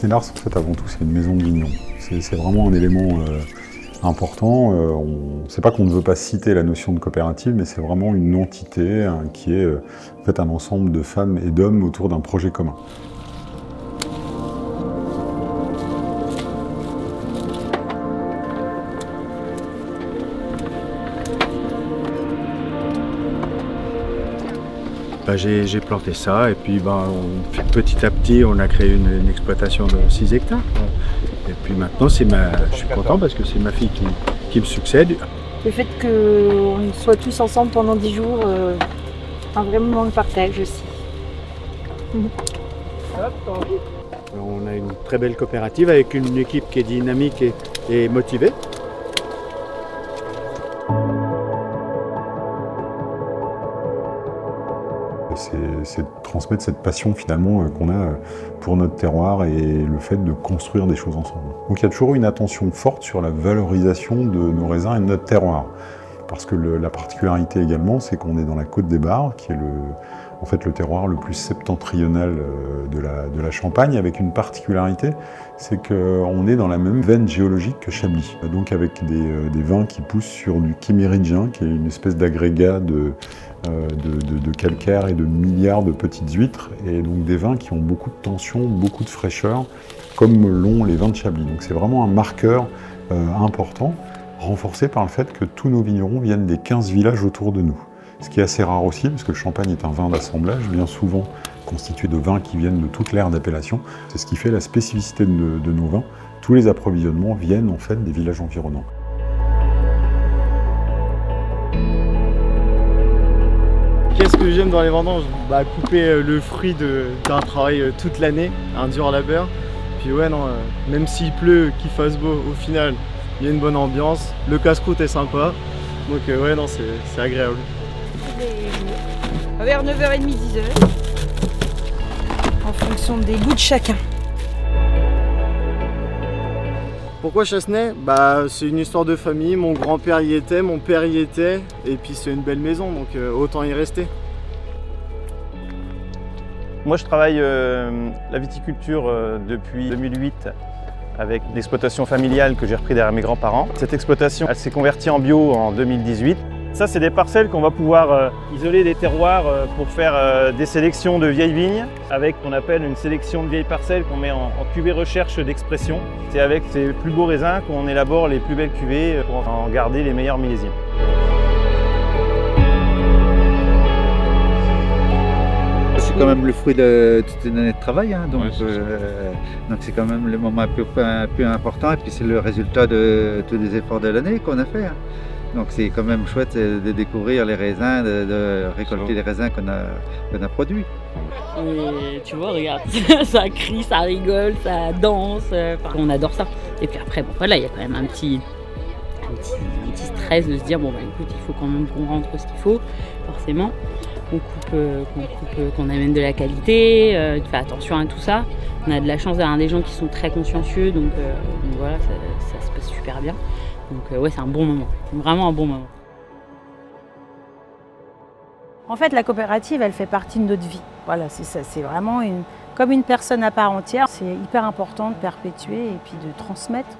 Chassenay-Lars, en fait, avant tout, c'est une maison de vignon. C'est vraiment un élément important. C'est pas qu'on ne veut pas citer la notion de coopérative, mais c'est vraiment une entité qui est en fait un ensemble de femmes et d'hommes autour d'un projet commun. J'ai planté ça et puis petit à petit on a créé une exploitation de 6 hectares. Et puis maintenant je suis content parce que c'est ma fille qui me succède. Le fait qu'on soit tous ensemble pendant 10 jours, un vrai moment de partage aussi. On a une très belle coopérative avec une équipe qui est dynamique et motivée. C'est de transmettre cette passion finalement qu'on a pour notre terroir et le fait de construire des choses ensemble. Donc il y a toujours une attention forte sur la valorisation de nos raisins et de notre terroir. Parce que la particularité également, c'est qu'on est dans la Côte des Bars, qui est en fait le terroir le plus septentrional de la Champagne, avec une particularité, c'est qu'on est dans la même veine géologique que Chablis. Donc avec des vins qui poussent sur du chiméridien, qui est une espèce d'agrégat de calcaire et de milliards de petites huîtres, et donc des vins qui ont beaucoup de tension, beaucoup de fraîcheur, comme l'ont les vins de Chablis. Donc c'est vraiment un marqueur important, renforcé par le fait que tous nos vignerons viennent des 15 villages autour de nous. Ce qui est assez rare aussi, parce que le champagne est un vin d'assemblage, bien souvent constitué de vins qui viennent de toute l'aire d'appellation. C'est ce qui fait la spécificité de nos vins. Tous les approvisionnements viennent en fait des villages environnants. Qu'est-ce que j'aime dans les vendanges? Couper le fruit d'un travail toute l'année, un dur labeur. Puis ouais, non, même s'il pleut, qu'il fasse beau, au final, il y a une bonne ambiance, le casse-croûte est sympa. Donc ouais, non, c'est agréable. Vers 9h30, 10h, en fonction des goûts de chacun. Pourquoi Chassenay? C'est une histoire de famille, mon grand-père y était, mon père y était, et puis c'est une belle maison, donc autant y rester. Moi je travaille la viticulture depuis 2008 avec l'exploitation familiale que j'ai repris derrière mes grands-parents. Cette exploitation elle s'est convertie en bio en 2018. Ça c'est des parcelles qu'on va pouvoir isoler des terroirs pour faire des sélections de vieilles vignes avec ce qu'on appelle une sélection de vieilles parcelles qu'on met en cuvée recherche d'expression. C'est avec ces plus beaux raisins qu'on élabore les plus belles cuvées pour en garder les meilleurs millésimes. C'est quand même le fruit de toute une année de travail, hein, donc c'est quand même le moment un peu important et puis c'est le résultat de tous les efforts de l'année qu'on a fait. Hein. Donc c'est quand même chouette de découvrir les raisins, de récolter les raisins qu'on a produits. Et tu vois, regarde, ça crie, ça rigole, ça danse, on adore ça. Et puis après, voilà, il y a quand même un petit stress de se dire, écoute, il faut quand même qu'on rentre ce qu'il faut, forcément. Qu'on amène de la qualité, tu fais attention à tout ça. On a de la chance d'avoir des gens qui sont très consciencieux, donc voilà, ça se passe super bien. Donc ouais, c'est un bon moment, vraiment un bon moment. En fait, la coopérative, elle fait partie de notre vie. Voilà, c'est ça, c'est vraiment comme une personne à part entière. C'est hyper important de perpétuer et puis de transmettre.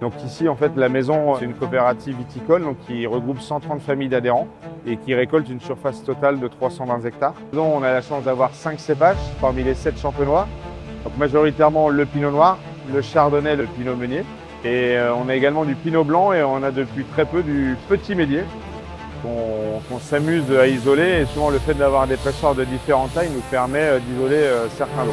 Donc ici, en fait, la maison, c'est une coopérative viticole donc, qui regroupe 130 familles d'adhérents et qui récolte une surface totale de 320 hectares. Donc, on a la chance d'avoir 5 cépages parmi les 7 champenois. Donc majoritairement le pinot noir, le chardonnay, le pinot meunier. Et on a également du pinot blanc et on a depuis très peu du petit mélier qu'on s'amuse à isoler. Et souvent le fait d'avoir des pressoirs de différentes tailles nous permet d'isoler certains lots.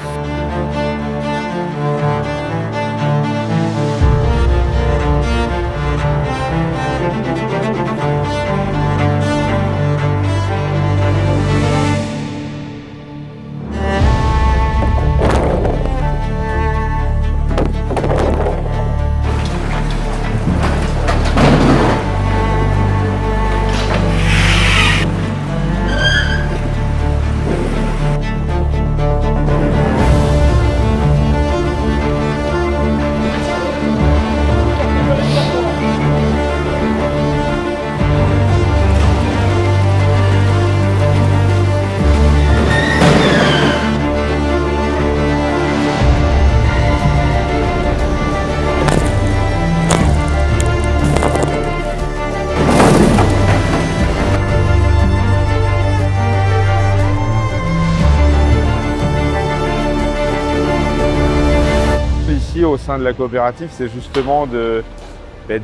aussi au sein de la coopérative, c'est justement de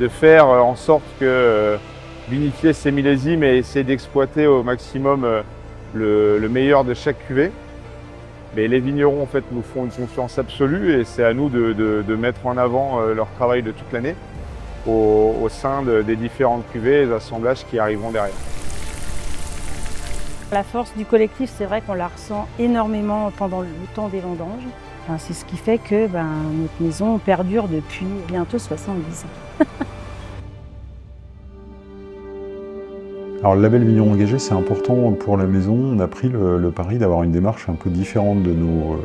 faire en sorte que vinifier ces millésimes et essayer d'exploiter au maximum le meilleur de chaque cuvée. Mais les vignerons en fait, nous font une confiance absolue et c'est à nous de mettre en avant leur travail de toute l'année au sein des différentes cuvées et des assemblages qui arriveront derrière. La force du collectif, c'est vrai qu'on la ressent énormément pendant le temps des vendanges. Enfin, c'est ce qui fait que notre maison perdure depuis bientôt 70 ans. Alors le label Vigneron engagé, c'est important pour la maison. On a pris le pari d'avoir une démarche un peu différente de nos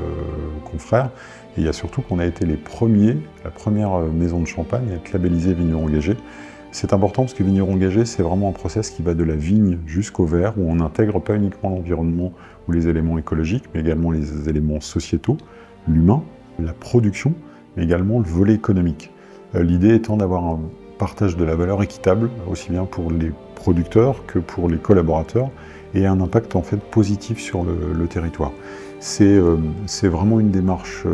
confrères. Et il y a surtout qu'on a été les premiers, la première maison de Champagne à être labellisée Vigneron engagé. C'est important parce que Vigneron engagé, c'est vraiment un process qui va de la vigne jusqu'au verre, où on n'intègre pas uniquement l'environnement ou les éléments écologiques, mais également les éléments sociétaux, l'humain, la production, mais également le volet économique. L'idée étant d'avoir un partage de la valeur équitable, aussi bien pour les producteurs que pour les collaborateurs, et un impact en fait positif sur le territoire. C'est vraiment une démarche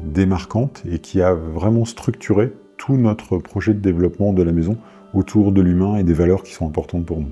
démarquante et qui a vraiment structuré tout notre projet de développement de la maison autour de l'humain et des valeurs qui sont importantes pour nous.